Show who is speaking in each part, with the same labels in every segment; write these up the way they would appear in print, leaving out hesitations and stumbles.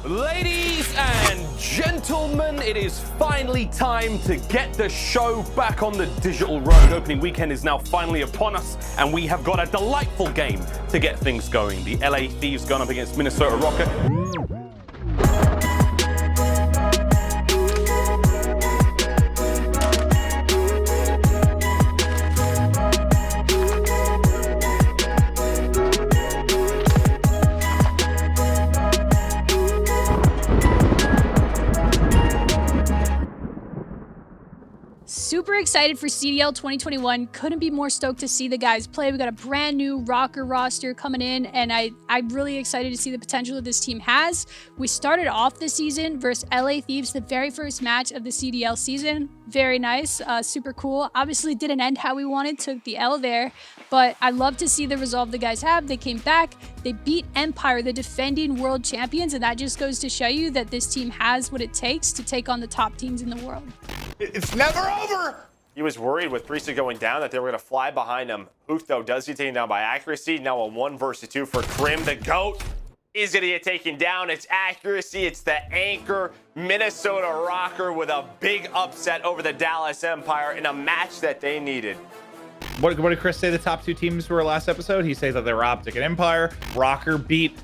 Speaker 1: Ladies and gentlemen, it is finally time to get the show back on the digital road. Opening weekend is now finally upon us, and we have got a delightful game to get things going. The LA Thieves going up against Minnesota RØKKR.
Speaker 2: Super excited for CDL 2021. Couldn't be more stoked to see the guys play. We got a brand new RØKKR roster coming in, and I'm really excited to see the potential that this team has. We started off the season versus LA Thieves, the very first match of the CDL season. Very nice, super cool. Obviously didn't end how we wanted, took the L there, but I love to see the resolve the guys have. They came back, they beat Empire, the defending world champions, and that just goes to show you that this team has what it takes to take on the top teams in the world.
Speaker 3: It's never over!
Speaker 4: He was worried with Priestly going down that they were going to fly behind him. Huth, though, does get taken down by accuracy. Now a 1 versus 2 for Krim. The GOAT is going to get taken down. It's accuracy. It's the anchor. Minnesota RØKKR with a big upset over the Dallas Empire in a match that they needed.
Speaker 3: What did Chris say the top two teams were last episode? He says that they were Optic and Empire. RØKKR beat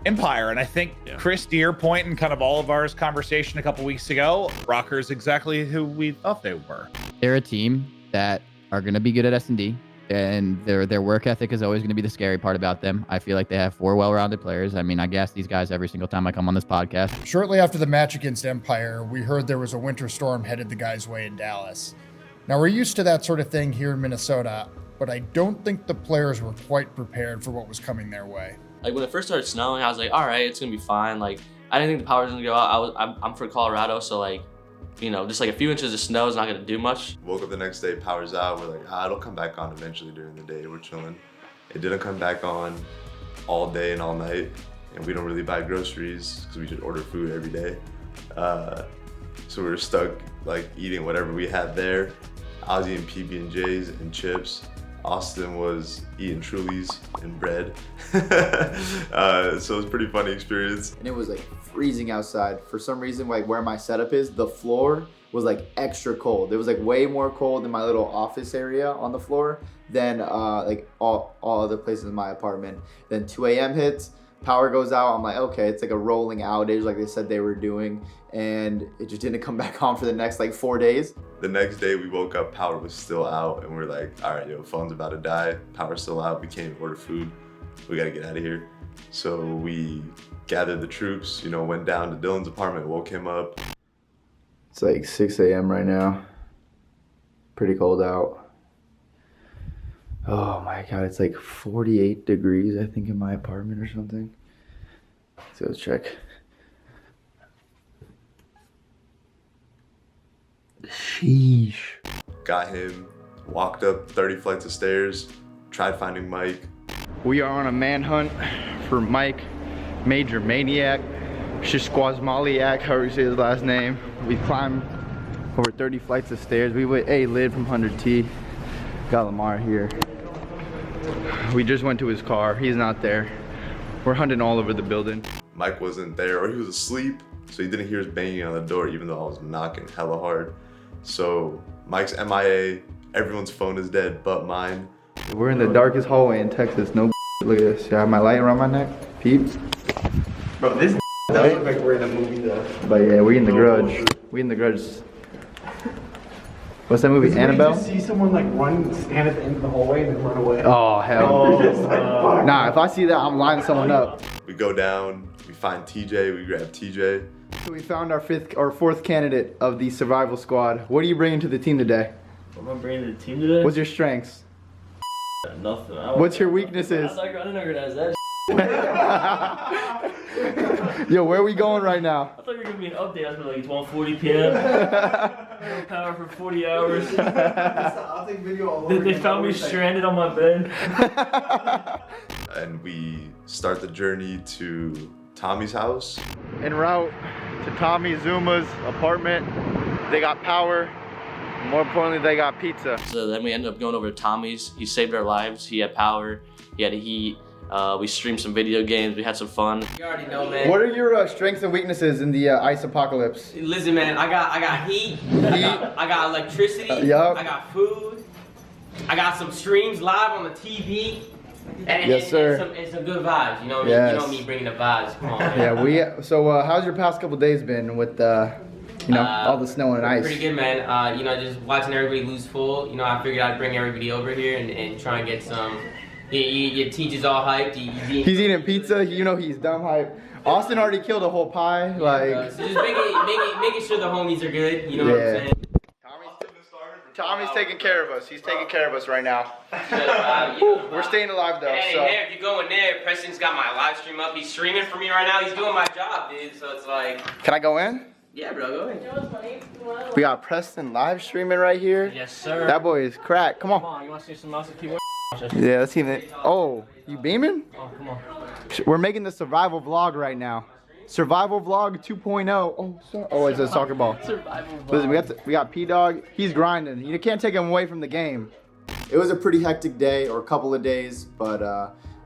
Speaker 3: Empire, and I think Chris, to your point and kind of all of our conversation a couple weeks ago, RØKKR is exactly who we thought they were.
Speaker 5: They're a team that are going to be good at S&D, and their work ethic is always going to be the scary part about them. I feel like they have 4 well-rounded players. I mean, I gas these guys every single time I come on this podcast.
Speaker 6: Shortly after the match against Empire, we heard there was a winter storm headed the guys' way in Dallas. Now, we're used to that sort of thing here in Minnesota, but I don't think the players were quite prepared for what was coming their way.
Speaker 7: Like when it first started snowing, I was like, all right, it's gonna be fine. Like I didn't think the power was gonna go out. I'm from Colorado, so like, you know, just like a few inches of snow is not gonna do much.
Speaker 8: Woke up the next day, power's out. We're like, it'll come back on eventually during the day. We're chilling. It didn't come back on all day and all night, and we don't really buy groceries because we just order food every day. So we were stuck like eating whatever we had there. I was eating PB&Js and chips. Austin was eating Trulies and bread. So it was a pretty funny experience.
Speaker 9: And it was like freezing outside. For some reason, like where my setup is, the floor was like extra cold. It was like way more cold in my little office area on the floor than like all other places in my apartment. Then 2 a.m. hits, power goes out. I'm like, okay, it's like a rolling outage like they said they were doing. And it just didn't come back on for the next like 4 days.
Speaker 8: The next day we woke up, power was still out, and we're like, all right, yo, phone's about to die. Power's still out, we can't even order food. We gotta get out of here. So we gathered the troops, went down to Dylan's apartment, woke him up.
Speaker 9: It's like 6 a.m. right now. Pretty cold out. Oh my God, it's like 48 degrees, I think, in my apartment or something. So let's check. Sheesh.
Speaker 8: Got him, walked up 30 flights of stairs, tried finding Mike.
Speaker 10: We are on a manhunt for Mike, Major Maniac, Shishquazmaliak, however you say his last name. We climbed over 30 flights of stairs. We went Lid from 100T. Got Lamar here. We just went to his car. He's not there. We're hunting all over the building.
Speaker 8: Mike wasn't there, or he was asleep, so he didn't hear us banging on the door even though I was knocking hella hard. So Mike's MIA, everyone's phone is dead but mine.
Speaker 10: We're in the darkest hallway in Texas. No look at this. I have my light around my neck. Peep.
Speaker 11: Bro, this does look like we're in a movie though.
Speaker 10: But yeah, we in the Grudge. We in the Grudge. What's that movie? Annabelle?
Speaker 11: You see someone like run, stand at the end of the hallway and then run away.
Speaker 10: Oh hell. Nah, if I see that, I'm lining someone up.
Speaker 8: We go down, we find TJ, we grab TJ.
Speaker 10: So we found our fourth candidate of the survival squad. What are you bringing to the team today?
Speaker 12: What am I bringing to the team today?
Speaker 10: What's your strengths?
Speaker 12: Nothing.
Speaker 10: What's your weaknesses?
Speaker 12: I didn't organize that.
Speaker 10: Yo, where are we going right now?
Speaker 12: I thought you were giving me an update. I was like, it's 1:40 p.m. No power for 40 hours.
Speaker 11: I'll take video all over.
Speaker 12: They found me stranded on my bed.
Speaker 8: And we start the journey to Tommy's house.
Speaker 10: En route to Tommy Zuma's apartment. They got power. More importantly, they got pizza.
Speaker 7: So then we ended up going over to Tommy's. He saved our lives. He had power. He had heat. We streamed some video games. We had some fun.
Speaker 11: You already know, man.
Speaker 9: What are your strengths and weaknesses in the ice apocalypse?
Speaker 11: Listen, man, I got heat. I got electricity.
Speaker 9: Yup.
Speaker 11: I got food. I got some streams live on the TV.
Speaker 9: Yes, sir.
Speaker 11: And some good vibes. You know,
Speaker 9: Yes.
Speaker 11: you know me bringing the vibes. Come on, man.
Speaker 9: Yeah, so how's your past couple days been with all the snow and ice?
Speaker 11: Pretty good, man. You know, just watching everybody lose full. You know, I figured I'd bring everybody over here and try and get some. Your teacher's all hyped.
Speaker 9: He's eating pizza. You know he's dumb hype. Austin already killed a whole pie.
Speaker 11: So just making sure the homies are good. You know what I'm saying?
Speaker 9: Tommy's taking care of us. He's taking care of us right now. We're staying alive though.
Speaker 11: Hey,
Speaker 9: so.
Speaker 11: there, if you go in there, Preston's got my live stream up. He's streaming for me right now. He's doing my job, dude. So it's like.
Speaker 9: Can I go in?
Speaker 11: Yeah, bro, go ahead.
Speaker 9: We got Preston live streaming right here.
Speaker 11: Yes, sir.
Speaker 9: That boy is crack. Come on.
Speaker 11: Come on, you want to see some mouse and keyboard?
Speaker 9: Yeah, let's see it. Oh, you beaming?
Speaker 11: Oh, come on.
Speaker 9: We're making the survival vlog right now. Survival vlog 2.0. Oh, sorry. Oh, it's a soccer ball.
Speaker 11: Survival vlog.
Speaker 9: Listen, we got P-Dog. He's grinding. You can't take him away from the game. It was a pretty hectic day, or a couple of days, but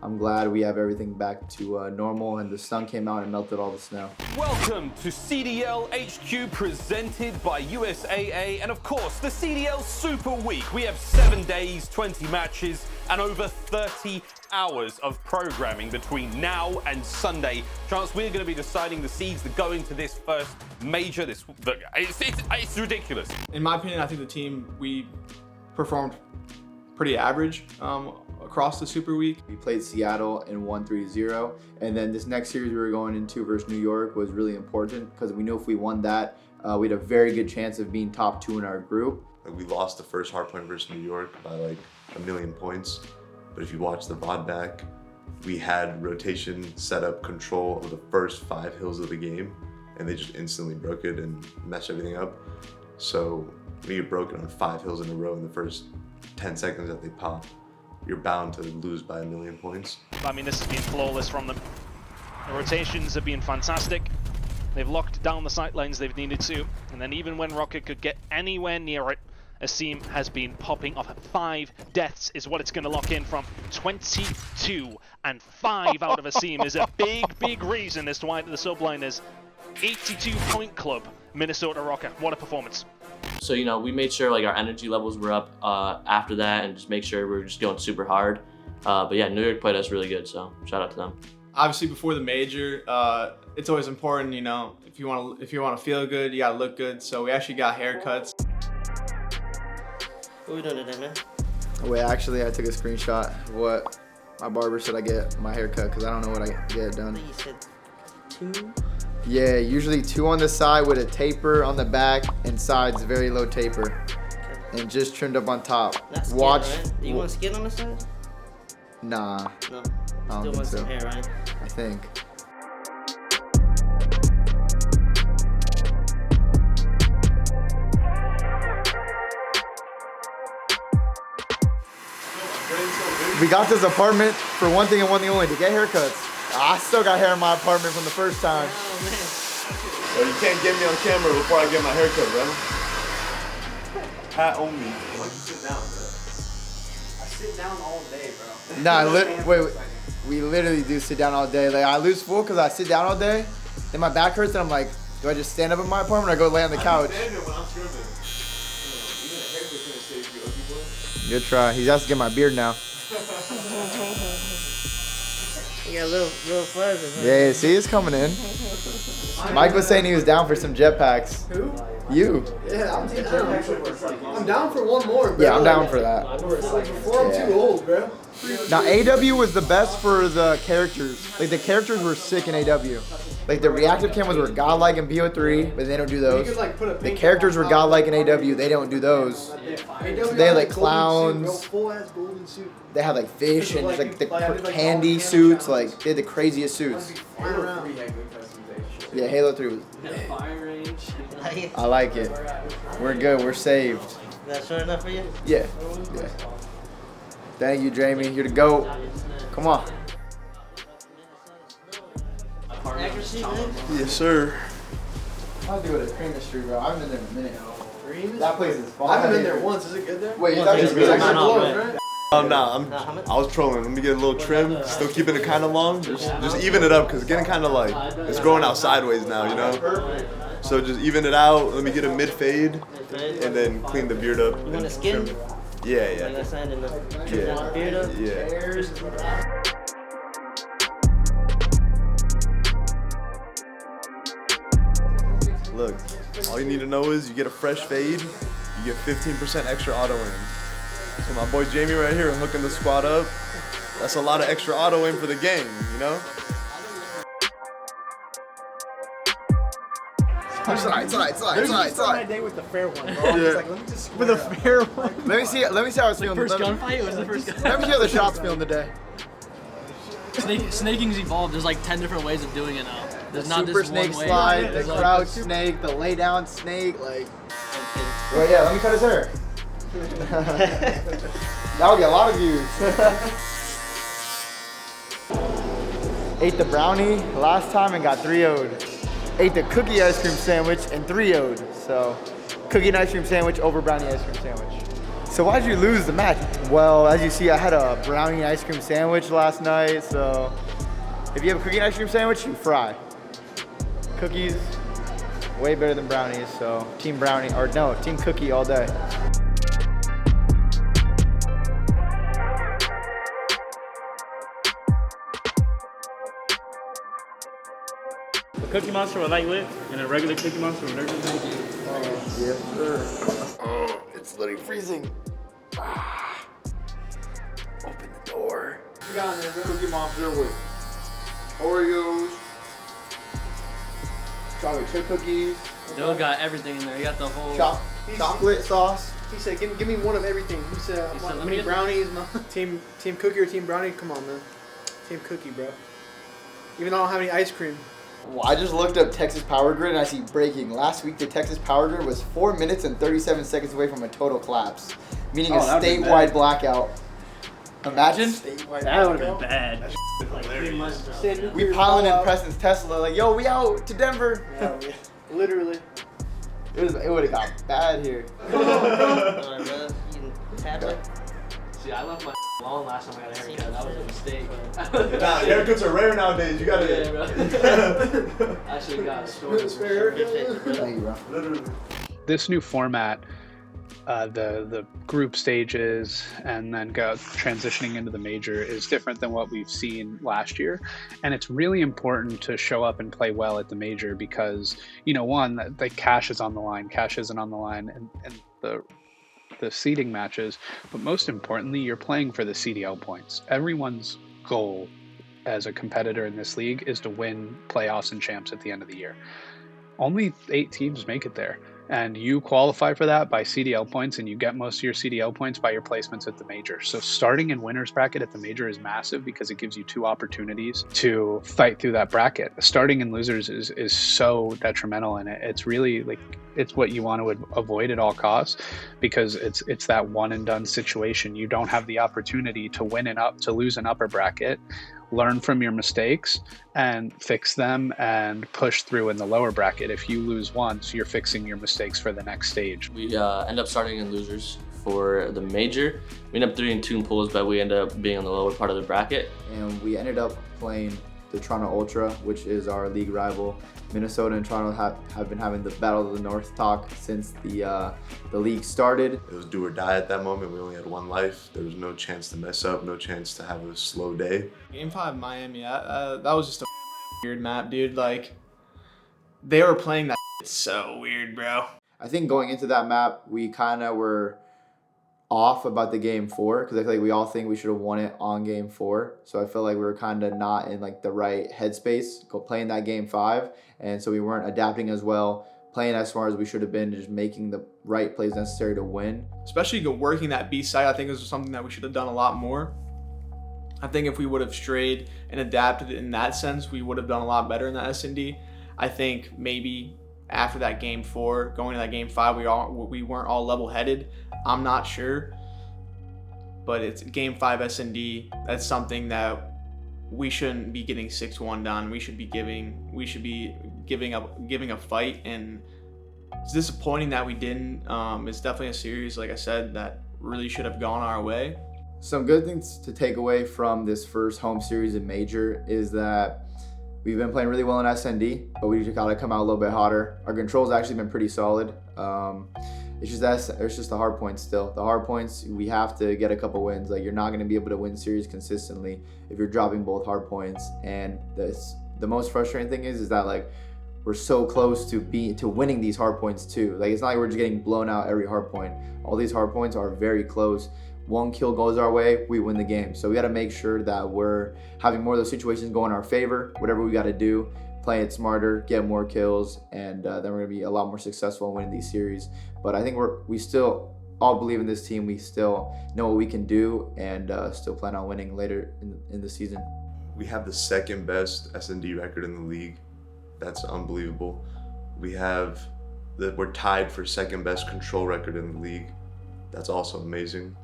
Speaker 9: I'm glad we have everything back to normal, and the sun came out and melted all the snow.
Speaker 1: Welcome to CDL HQ, presented by USAA, and of course, the CDL Super Week. We have 7 days, 20 matches, and over 30 hours of programming between now and Sunday. Chance, we're going to be deciding the seeds that go into this first major. It's ridiculous.
Speaker 13: In my opinion, I think the team, we performed pretty average across the Super Week.
Speaker 9: We played Seattle and won 3-0, and then this next series we were going into versus New York was really important because we knew if we won that, we had a very good chance of being top 2 in our group.
Speaker 8: Like, we lost the first hardpoint versus New York by like 1,000,000 points. But if you watch the VOD back, we had rotation, setup, control of the first 5 hills of the game, and they just instantly broke it and messed everything up. So when you get broken on 5 hills in a row in the first 10 seconds that they pop, you're bound to lose by 1,000,000 points.
Speaker 14: I mean, this has been flawless from them. The rotations have been fantastic. They've locked down the sight lines they've needed to, and then even when RØKKR could get anywhere near it, Asim has been popping off. 5 deaths is what it's going to lock in from. 22 and 5 out of Asim is a big reason as to why the subline is 82-point club, Minnesota RØKKR. What a performance.
Speaker 7: So, you know, we made sure like our energy levels were up after that and just make sure we were just going super hard. But yeah, New York played us really good, so shout out to them.
Speaker 13: Obviously, before the major, it's always important, you know, if you want to feel good, you gotta look good. So we actually got haircuts.
Speaker 11: What are we doing today, man?
Speaker 9: Wait, actually, I took a screenshot of what my barber said I get my haircut because I don't know what I get done.
Speaker 11: You said 2?
Speaker 9: Yeah, usually 2 on the side with a taper on the back and sides very low taper, and just trimmed up on top.
Speaker 11: That's skin,
Speaker 9: Watch.
Speaker 11: Right? Do you want skin on the side?
Speaker 9: Nah.
Speaker 11: No.
Speaker 9: I don't
Speaker 11: Still
Speaker 9: think
Speaker 11: want
Speaker 9: so.
Speaker 11: some hair, right?
Speaker 9: I think. We got this apartment for one thing and one thing only, to get haircuts. I still got hair in my apartment from the first time.
Speaker 8: Oh, you can't get me on camera before I get my haircut, brother. Hat only.
Speaker 11: Why you sit down, bro? I sit down all day, bro.
Speaker 9: Nah, wait, we literally do sit down all day. Like, I lose full because I sit down all day, then my back hurts, and I'm like, do I just stand up in my apartment or go lay on the couch? Good try. He's asking to get my beard now.
Speaker 11: You got little fuzz.
Speaker 9: Yeah, see, it's coming in. Mike was saying he was down for some jetpacks.
Speaker 15: Who?
Speaker 9: You.
Speaker 15: Yeah, I'm down for one more, bro.
Speaker 9: Yeah, I'm down for that.
Speaker 15: Before I'm too old, bro.
Speaker 9: Now, AW was the best for the characters. Like, the characters were sick in AW. Like, the reactive cameras were godlike in BO3, but they don't do those. The characters were godlike in AW, they don't do those. They had, like, clowns. They had, like, fish and, like, the candy suits. Like, they had the craziest suits. Yeah, Halo 3 was... I like it. We're good, we're saved.
Speaker 11: Is that short enough for you?
Speaker 9: Yeah, yeah. Thank you, Jamie. You're the GOAT. Come on.
Speaker 8: Yes, sir.
Speaker 9: I'll do it at Creamer Street, bro. I haven't been there in a minute.
Speaker 15: Creamer?
Speaker 9: That place is fun.
Speaker 15: I haven't been there once. Is it good there?
Speaker 9: Wait, you
Speaker 11: Well,
Speaker 9: thought
Speaker 11: it's
Speaker 9: it was
Speaker 11: good.
Speaker 9: like
Speaker 11: No,
Speaker 15: close,
Speaker 11: man.
Speaker 15: right?
Speaker 8: I was trolling. Let me get a little trim. Still keeping it kind of long. Just even it up because it's getting kind of like, it's growing out sideways now, you know? So just even it out. Let me get a mid fade and then clean the beard up.
Speaker 11: You want a skin?
Speaker 8: Yeah, yeah.
Speaker 11: Like I said, and trim down the beard up?
Speaker 8: Yeah. Look, all you need to know is you get a fresh fade, you get 15% extra auto aim. So my boy Jamie right here hooking the squad up. That's a lot of extra auto aim for the game, you know?
Speaker 15: It's alright. My day with the fair one, bro.
Speaker 8: Yeah.
Speaker 15: Like, let me just with a fair one.
Speaker 9: Let me see how it's feeling.
Speaker 15: First gunfight was the first gunfight.
Speaker 9: Let me see how the shots feeling today.
Speaker 16: Snaking's evolved. There's like 10 different ways of doing it now. There's not
Speaker 9: Super
Speaker 16: this
Speaker 9: snake
Speaker 16: one way.
Speaker 9: slide, the
Speaker 16: There's like
Speaker 9: crouch snake, the lay down snake, like. Well, yeah, let me cut his hair. That'll get a lot of views. Ate the brownie last time and got 3-0'd. Ate the cookie ice cream sandwich and 3-0'd. So, cookie and ice cream sandwich over brownie ice cream sandwich. So why'd you lose the match? Well, as you see, I had a brownie ice cream sandwich last night. So, if you have a cookie and ice cream sandwich, you fry. Cookies, way better than brownies. So, team brownie, or no, team cookie all day.
Speaker 12: Cookie Monster with light whip and a regular Cookie Monster with regular whip.
Speaker 9: Yes, sir. Oh, it's literally freezing. Open the door.
Speaker 15: You got in there, bro.
Speaker 9: Cookie Monster with Oreos, chocolate chip cookies.
Speaker 16: Dylan got everything in there. He got the whole
Speaker 9: chocolate sauce.
Speaker 15: He said, give me one of everything. He said,
Speaker 16: let
Speaker 15: I
Speaker 16: me
Speaker 15: mean,
Speaker 16: get
Speaker 15: brownies, team cookie or team brownie? Come on, man. Team cookie, bro. Even though I don't have any ice cream.
Speaker 9: Well, I just looked up Texas Power Grid and I see breaking. Last week, the Texas Power Grid was 4 minutes and 37 seconds away from a total collapse, meaning a statewide blackout. Imagine?
Speaker 12: That would have been bad.
Speaker 9: We piling in Preston's Tesla, like, yo, we out to Denver.
Speaker 15: Yeah, literally.
Speaker 9: It would have got bad here.
Speaker 7: See, I left my long last time I got a haircut. That was a mistake.
Speaker 8: Nah, haircuts are rare nowadays. You gotta.
Speaker 7: Yeah, bro. I should have got a story.
Speaker 9: Thank you, bro.
Speaker 8: Literally.
Speaker 17: This new format, the group stages and then transitioning into the major is different than what we've seen last year. And it's really important to show up and play well at the major because, you know, one, the cash is on the line. Cash isn't on the line and the seeding matches, but most importantly, you're playing for the CDL points. Everyone's goal as a competitor in this league is to win playoffs and champs at the end of the year. Only 8 teams make it there. And you qualify for that by CDL points, and you get most of your CDL points by your placements at the major. So starting in winner's bracket at the major is massive because it gives you 2 opportunities to fight through that bracket. Starting in losers is so detrimental, and it's really like it's what you want to avoid at all costs because it's that one and done situation. You don't have the opportunity to lose an upper bracket, learn from your mistakes and fix them and push through in the lower bracket. If you lose once, you're fixing your mistakes for the next stage.
Speaker 7: We end up starting in losers for the major. We end up doing 2 pools, but we end up being on the lower part of the bracket.
Speaker 9: And we ended up playing the Toronto Ultra, which is our league rival. Minnesota and Toronto have been having the Battle of the North talk since the league started.
Speaker 8: It was do or die at that moment. We only had 1 life. There was no chance to mess up, no chance to have a slow day.
Speaker 13: Game 5 Miami, that was just a weird map, dude. Like, they were playing that so weird, bro.
Speaker 9: I think going into that map, we kind of were off about the game 4 because I feel like we all think we should have won it on game 4. So I feel like we were kind of not in like the right headspace playing that game 5, and so we weren't adapting as well, playing as smart as we should have been, just making the right plays necessary to win.
Speaker 13: Especially working that B side, I think this was something that we should have done a lot more. I think if we would have strayed and adapted in that sense, we would have done a lot better in the S&D. I think maybe after that game 4, going to that game 5, we weren't all level-headed. I'm not sure, but it's game 5 S&D. That's something that we shouldn't be getting 6-1 down. We should be giving a fight, and it's disappointing that we didn't. It's definitely a series, like I said, that really should have gone our way.
Speaker 9: Some good things to take away from this first home series in Major is that we've been playing really well in SND, but we just gotta come out a little bit hotter. Our control's actually been pretty solid. It's just the hard points still. The hard points, we have to get a couple wins. Like, you're not gonna be able to win series consistently if you're dropping both hard points. And the most frustrating thing is that like we're so close to winning these hard points too. Like, it's not like we're just getting blown out every hard point. All these hard points are very close. One kill goes our way, we win the game. So we got to make sure that we're having more of those situations go in our favor. Whatever we got to do, play it smarter, get more kills, and then we're gonna be a lot more successful in winning these series. But I think we still all believe in this team. We still know what we can do, and still plan on winning later in the season.
Speaker 8: We have the second best S&D record in the league. That's unbelievable. We're tied for second best control record in the league. That's also amazing.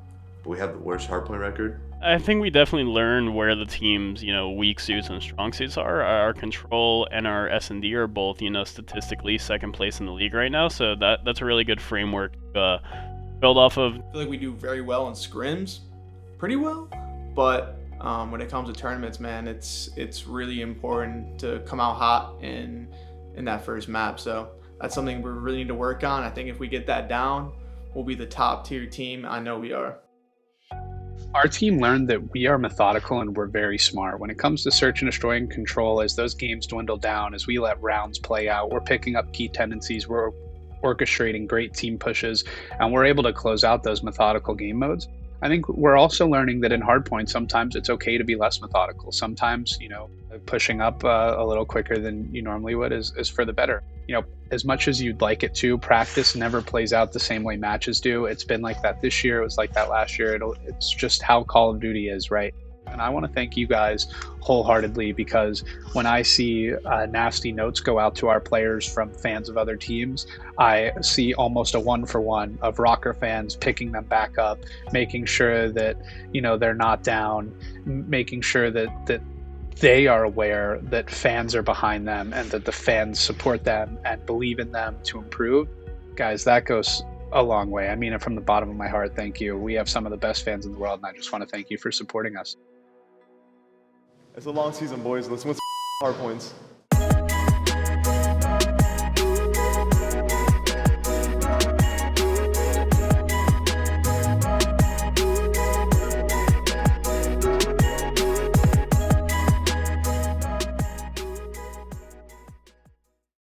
Speaker 8: But we have the worst hardpoint record.
Speaker 18: I think we definitely learned where the team's, weak suits and strong suits are. Our control and our S&D are both, statistically second place in the league right now. So that's a really good framework to build off of.
Speaker 13: I feel like we do very well in scrims, pretty well. But when it comes to tournaments, man, it's really important to come out hot in that first map. So that's something we really need to work on. I think if we get that down, we'll be the top tier team. I know we are.
Speaker 17: Our team learned that we are methodical and we're very smart. When it comes to search and destroy and control, as those games dwindle down, as we let rounds play out, we're picking up key tendencies, we're orchestrating great team pushes, and we're able to close out those methodical game modes. I think we're also learning that in hardpoint, sometimes it's okay to be less methodical. Sometimes, pushing up a little quicker than you normally would is for the better. As much as you'd like it to, practice never plays out the same way matches do. It's been like that this year. It was like that last year. It's just how Call of Duty is, right? And I want to thank you guys wholeheartedly, because when I see nasty notes go out to our players from fans of other teams, I see almost a 1-for-1 of RØKKR fans picking them back up, making sure that, they're not down, making sure that they are aware that fans are behind them and that the fans support them and believe in them to improve. Guys, that goes a long way. I mean it from the bottom of my heart. Thank you. We have some of the best fans in the world, and I just want to thank you for supporting us.
Speaker 19: It's a long season, boys. Let's win some hard points.